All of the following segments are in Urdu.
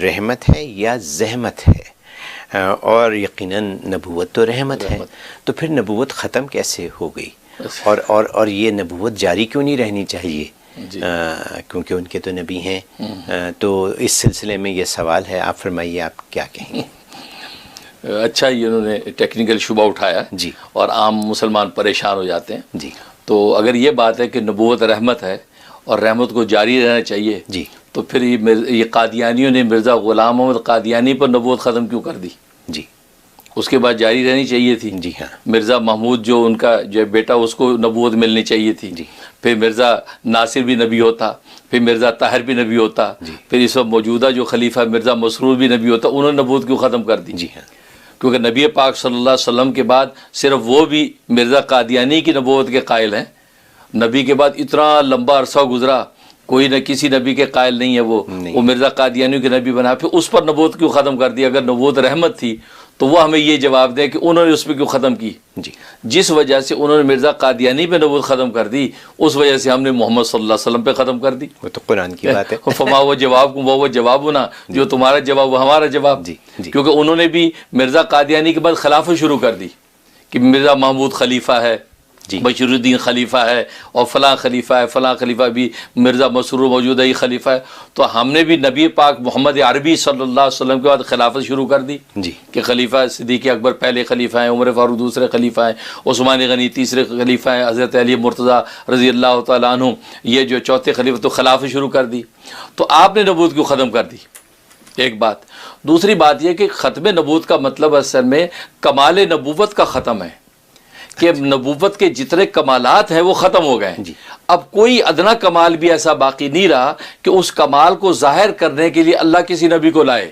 رحمت ہے یا زحمت ہے، اور یقیناً نبوت تو رحمت ہے، تو پھر نبوت ختم کیسے ہو گئی؟ اور یہ نبوت جاری کیوں نہیں رہنی چاہیے؟ کیونکہ ان کے تو نبی ہیں۔ تو اس سلسلے میں یہ سوال ہے، آپ فرمائیے آپ کیا کہیں گے؟ اچھا، یہ انہوں نے ٹیکنیکل شبہ اٹھایا جی، اور عام مسلمان پریشان ہو جاتے ہیں۔ جی، تو اگر یہ بات ہے کہ نبوت رحمت ہے اور رحمت کو جاری رہنا چاہیے، جی، تو پھر یہ قادیانیوں نے مرزا غلام محمد قادیانی پر نبوت ختم کیوں کر دی؟ جی، اس کے بعد جاری رہنی چاہیے تھی۔ جی ہاں، مرزا محمود جو ان کا جو بیٹا، اس کو نبوت ملنی چاہیے تھی۔ جی، پھر مرزا ناصر بھی نبی ہوتا، پھر مرزا طاہر بھی نبی ہوتا، جی، پھر اس وقت موجودہ جو خلیفہ مرزا مسرور بھی نبی ہوتا۔ انہوں نے نبوت کیوں ختم کر دی؟ جی ہاں، کیونکہ نبی پاک صلی اللہ علیہ وسلم کے بعد صرف وہ بھی مرزا قادیانی کی نبوت کے قائل ہیں۔ نبی کے بعد اتنا لمبا عرصہ گزرا، کوئی نہ کسی نبی کے قائل نہیں ہے، وہ مرزا قادیانی کے نبی بنا، پھر اس پر نبوت کیوں ختم کر دی؟ اگر نبوت رحمت تھی تو وہ ہمیں یہ جواب دے کہ انہوں نے اس پہ کیوں ختم کی؟ جی، جس وجہ سے انہوں نے مرزا قادیانی پہ نبوت ختم کر دی، اس وجہ سے ہم نے محمد صلی اللہ علیہ وسلم پہ ختم کر دی۔ وہ تو قرآن کی بات ہے۔ فما وہ جواب وہ جواب ہونا، جو تمہارا جواب وہ ہمارا جواب۔ جی، جی، کیونکہ انہوں نے بھی مرزا قادیانی کے بعد خلافت شروع کر دی کہ مرزا محمود خلیفہ ہے، جی، بشیر الدین خلیفہ ہے، اور فلاں خلیفہ ہے، فلاں خلیفہ بھی مرزا مسرور موجودہ ہی خلیفہ ہے۔ تو ہم نے بھی نبی پاک محمد عربی صلی اللہ علیہ وسلم کے بعد خلافت شروع کر دی جی، کہ خلیفہ صدیق اکبر پہلے خلیفہ ہیں، عمر فاروق دوسرے خلیفہ ہیں، عثمان غنی تیسرے خلیفہ ہیں، حضرت علی مرتضیٰ رضی اللہ تعالیٰ عنہ یہ جو چوتھے خلیفہ، تو خلافت شروع کر دی۔ تو آپ نے نبوت کیوں ختم کر دی؟ ایک بات۔ دوسری بات یہ کہ ختم نبوت کا مطلب اصل میں کمال نبوت کا ختم ہے، کہ نبوت کے جتنے کمالات ہیں وہ ختم ہو گئے۔ جی، اب کوئی ادنا کمال بھی ایسا باقی نہیں رہا کہ اس کمال کو ظاہر کرنے کے لیے اللہ کسی نبی کو لائے،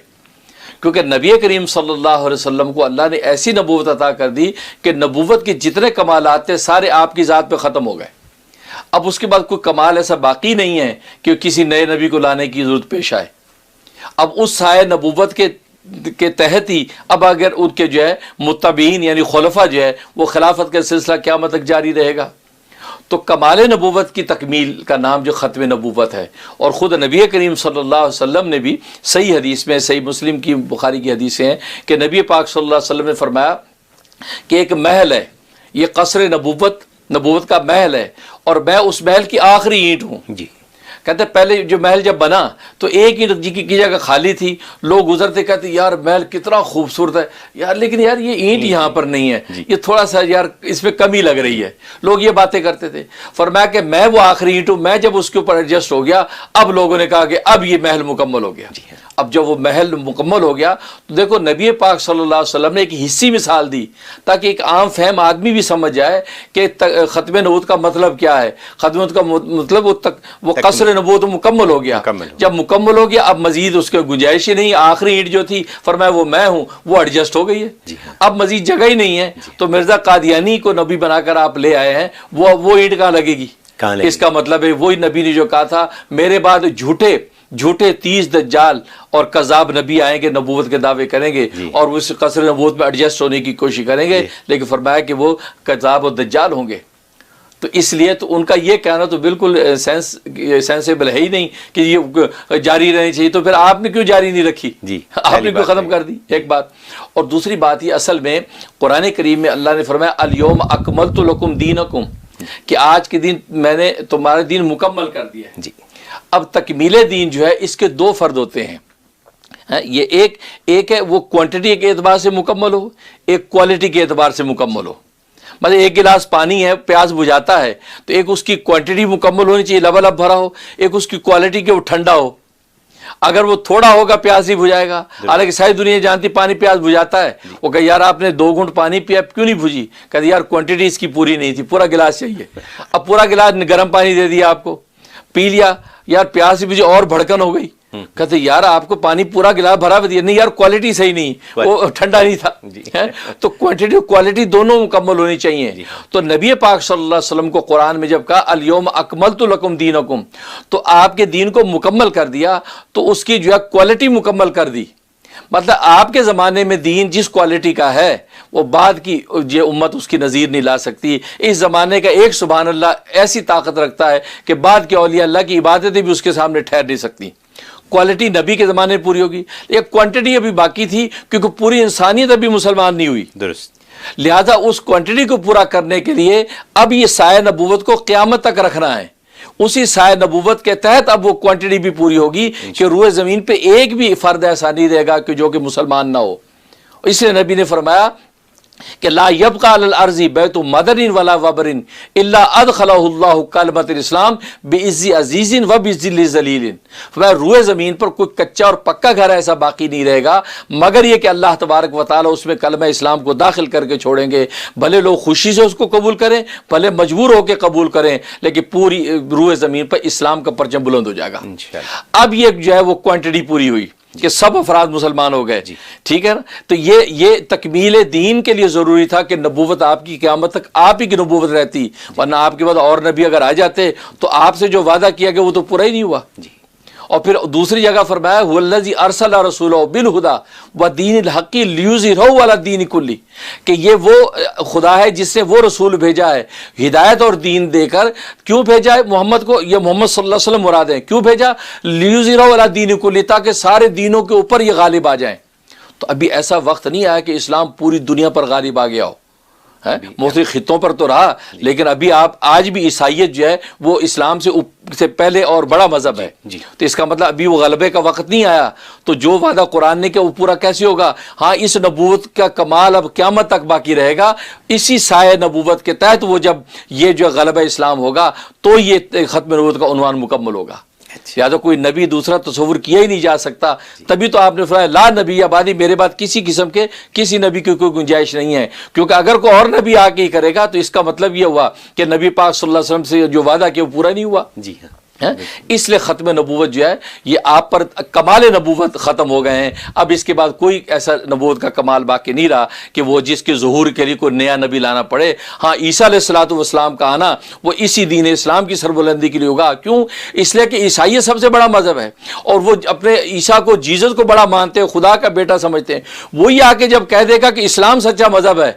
کیونکہ نبی کریم صلی اللہ علیہ وسلم کو اللہ نے ایسی نبوت عطا کر دی کہ نبوت کے جتنے کمالات تھے سارے آپ کی ذات پہ ختم ہو گئے۔ اب اس کے بعد کوئی کمال ایسا باقی نہیں ہے کہ کسی نئے نبی کو لانے کی ضرورت پیش آئے۔ اب اس سائے نبوت کے تحت ہی اب اگر ان کے جو ہے متبعین یعنی خلفاء جو ہے وہ خلافت کا سلسلہ قیامت تک جاری رہے گا۔ تو کمال نبوت کی تکمیل کا نام جو ختم نبوت ہے، اور خود نبی کریم صلی اللہ علیہ وسلم نے بھی صحیح حدیث میں، صحیح مسلم کی بخاری کی حدیثیں ہیں کہ نبی پاک صلی اللہ علیہ وسلم نے فرمایا کہ ایک محل ہے، یہ قصر نبوت کا محل ہے، اور میں اس محل کی آخری اینٹ ہوں۔ جی، کہتے پہلے جو محل جب بنا تو ایک اینٹ کی جگہ خالی تھی، لوگ گزرتے کہتے یار محل کتنا خوبصورت ہے یار، لیکن یار یہ اینٹ یہاں پر نہیں ہے، یہ تھوڑا سا یار اس میں کمی لگ رہی ہے، لوگ یہ باتیں کرتے تھے۔ فرمایا کہ میں وہ آخری اینٹ ہوں، میں جب اس کے اوپر ایڈجسٹ ہو گیا، اب لوگوں نے کہا کہ اب یہ محل مکمل ہو گیا۔ اب جب وہ محل مکمل ہو گیا تو دیکھو نبی پاک صلی اللہ علیہ وسلم نے ایک حصی مثال دی تاکہ ایک عام فہم آدمی بھی سمجھ جائے کہ ختم نبوت کا مطلب کیا ہے۔ ختم نبوت کا مطلب وہ قصر نبوت مکمل ہو گیا۔ جب مکمل ہو گیا اب مزید اس کے گنجائش ہی نہیں، آخری اینٹ جو تھی فرمایا وہ میں ہوں، وہ ایڈجسٹ ہو گئی ہے، اب مزید جگہ ہی نہیں ہے۔ تو مرزا قادیانی کو نبی بنا کر آپ لے آئے ہیں، وہ اینٹ کہاں لگے گی؟ اس کا مطلب ہے وہی نبی نے جو کہا تھا میرے بعد جھوٹے 30 دجال اور کذاب نبی آئیں گے، نبوت کے دعوے کریں گے اور اس قصر نبوت میں ایڈجسٹ ہونے کی کوشش کریں گے، لیکن فرمایا کہ وہ کذاب اور دجال ہوں گے۔ تو اس لیے تو ان کا یہ کہنا تو بالکل سینسیبل ہے ہی نہیں کہ یہ جاری رہنی چاہیے، تو پھر آپ نے کیوں جاری نہیں رکھی؟ آپ نے کیوں ختم کر دی؟ ایک بات۔ اور دوسری بات یہ اصل میں قرآن کریم میں اللہ نے فرمایا الیوم اکملت لکم دینکم، کہ آج کے دن میں نے تمہارا دین مکمل کر دیا ہے۔ اب تکمیل دین جو ہے اس کے دو فرد ہوتے ہیں، یہ ایک ہے وہ کوانٹٹی کے اعتبار سے مکمل ہو، ایک کوالٹی کے اعتبار سے مکمل ہو۔ مطلب ایک گلاس پانی ہے، پیاس بجھاتا ہے تو ایک اس کی کوانٹٹی مکمل ہونی چاہیے، لبالب بھرا ہو، ایک اس کی کوالٹی کہ وہ ٹھنڈا ہو۔ اگر وہ تھوڑا ہوگا پیاس ہی بجھائے گا، حالانکہ ساری دنیا جانتی پانی پیاس بجھاتا ہے۔ وہ کہ یار آپ نے 2 گھونٹ پانی پیا کیوں نہیں بجھی؟ کہتے یار کوانٹٹی اس کی پوری نہیں تھی، پورا گلاس چاہیے۔ اب پورا گلاس گرم پانی دے دیا آپ کو، پی لیا، یار پیاس ہی بجھی اور بھڑکن ہو گئی۔ کہتے یار آپ کو پانی پورا گلاس بھرا دیا، نہیں یار کوالٹی صحیح نہیں، وہ ٹھنڈا نہیں تھا۔ تو کوانٹٹی اور کوالٹی دونوں مکمل ہونی چاہیے۔ تو نبی پاک صلی اللہ علیہ وسلم کو قرآن میں جب کہا الیوم اکملت لکم دینکم، تو آپ کے دین کو مکمل کر دیا، تو اس کی جو ہے کوالٹی مکمل کر دی۔ مطلب آپ کے زمانے میں دین جس کوالٹی کا ہے وہ بعد کی یہ امت اس کی نظیر نہیں لا سکتی۔ اس زمانے کا ایک سبحان اللہ ایسی طاقت رکھتا ہے کہ بعد کے اولیاء اللہ کی عبادتیں بھی اس کے سامنے ٹھہر نہیں سکتی۔ کوالٹی نبی کے زمانے میں پوری ہوگی، ایک کوانٹٹی ابھی باقی تھی کیونکہ پوری انسانیت ابھی مسلمان نہیں ہوئی، درست. لہذا اس کوانٹٹی کو پورا کرنے کے لیے اب یہ سایہ نبوت کو قیامت تک رکھنا ہے. اسی سایہ نبوت کے تحت اب وہ کوانٹٹی بھی پوری ہوگی کہ روئے زمین پہ ایک بھی فرد ایسا نہیں رہے گا کہ جو کہ مسلمان نہ ہو. اس لیے نبی نے فرمایا کہ لا یبقى علی الارض بیت مدر ولا وبر الا ادخلہ اللہ کلمۃ الاسلام بعز عزیز و بذل ذلیل. فرمایا روئے زمین پر کوئی کچا اور پکا گھر ایسا باقی نہیں رہے گا مگر یہ کہ اللہ تبارک و تعالی اس میں کلمہ اسلام کو داخل کر کے چھوڑیں گے، بھلے لوگ خوشی سے اس کو قبول کریں، بھلے مجبور ہو کے قبول کریں، لیکن پوری روئے زمین پر اسلام کا پرچم بلند ہو جائے گا. اب یہ جو ہے وہ کوانٹٹی پوری ہوئی کہ سب افراد مسلمان ہو گئے. ٹھیک ہے نا. تو یہ تکمیل دین کے لیے ضروری تھا کہ نبوت آپ کی قیامت تک آپ ہی کی نبوت رہتی، ورنہ آپ کے بعد اور نبی اگر آ جاتے تو آپ سے جو وعدہ کیا گیا وہ تو پورا ہی نہیں ہوا. اور پھر دوسری جگہ فرمایا هو الذی ارسل رسولہ بالہدی ودین الحق لیظہرہ علی الدین کلہ، کہ یہ وہ خدا ہے جس نے وہ رسول بھیجا ہے ہدایت اور دین دے کر. کیوں بھیجا ہے محمد کو؟ یہ محمد صلی اللہ علیہ وسلم مراد ہے. کیوں بھیجا؟ لیظہرہ علی الدین کلہ، تاکہ سارے دینوں کے اوپر یہ غالب آ جائیں. تو ابھی ایسا وقت نہیں آیا کہ اسلام پوری دنیا پر غالب آ گیا ہو، مختلف خطوں پر تو رہا، لیکن ابھی آج بھی عیسائیت جو ہے وہ اسلام سے پہلے اور بڑا مذہب ہے. تو اس کا مطلب ابھی وہ غلبے کا وقت نہیں آیا. تو جو وعدہ قرآن نے کیا وہ پورا کیسے ہوگا؟ ہاں اس نبوت کا کمال اب قیامت تک باقی رہے گا. اسی سایہ نبوت کے تحت وہ جب یہ جو غلبہ اسلام ہوگا تو یہ ختم نبوت کا عنوان مکمل ہوگا. یا تو کوئی نبی دوسرا تصور کیا ہی نہیں جا سکتا. تبھی تو آپ نے فرمایا لا نبی آبادی، میرے بعد کسی قسم کے کسی نبی کی کوئی گنجائش نہیں ہے. کیونکہ اگر کوئی اور نبی آ کے ہی کرے گا تو اس کا مطلب یہ ہوا کہ نبی پاک صلی اللہ علیہ وسلم سے جو وعدہ کیا وہ پورا نہیں ہوا. جی ہاں. اس لیے ختم نبوت جو ہے یہ آپ پر کمال نبوت ختم ہو گئے ہیں. اب اس کے بعد کوئی ایسا نبوت کا کمال باقی نہیں رہا کہ وہ جس کے ظہور کے لیے کوئی نیا نبی لانا پڑے. ہاں عیسیٰ علیہ الصلوۃ والسلام کا آنا وہ اسی دین اسلام کی سربلندی کے لیے ہوگا. کیوں؟ اس لیے کہ عیسائیت سب سے بڑا مذہب ہے اور وہ اپنے عیسیٰ کو جیزس کو بڑا مانتے ہیں، خدا کا بیٹا سمجھتے ہیں. وہی آ کے جب کہہ دے گا کہ اسلام سچا مذہب ہے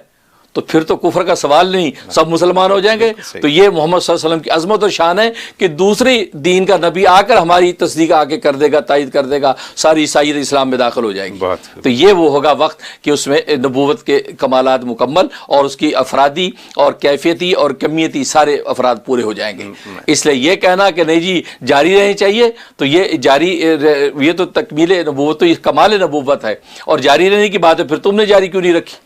تو پھر تو کفر کا سوال نہیں، سب مسلمان ہو جائیں گے. تو یہ محمد صلی اللہ علیہ وسلم کی عظمت و شان ہے کہ دوسری دین کا نبی آ کر ہماری تصدیق آ کے کر دے گا، تائید کر دے گا، ساری عیسائیت اسلام میں داخل ہو جائے گی. تو یہ وہ ہوگا وقت کہ اس میں نبوت کے کمالات مکمل اور اس کی افرادی اور کیفیتی اور کمیتی سارے افراد پورے ہو جائیں گے. اس لیے یہ کہنا کہ نہیں جی جاری رہنی چاہیے، تو یہ تو تکمیل نبوت، تو یہ کمال نبوت ہے اور جاری رہنے کی بات ہے. پھر تم نے جاری کیوں نہیں رکھی؟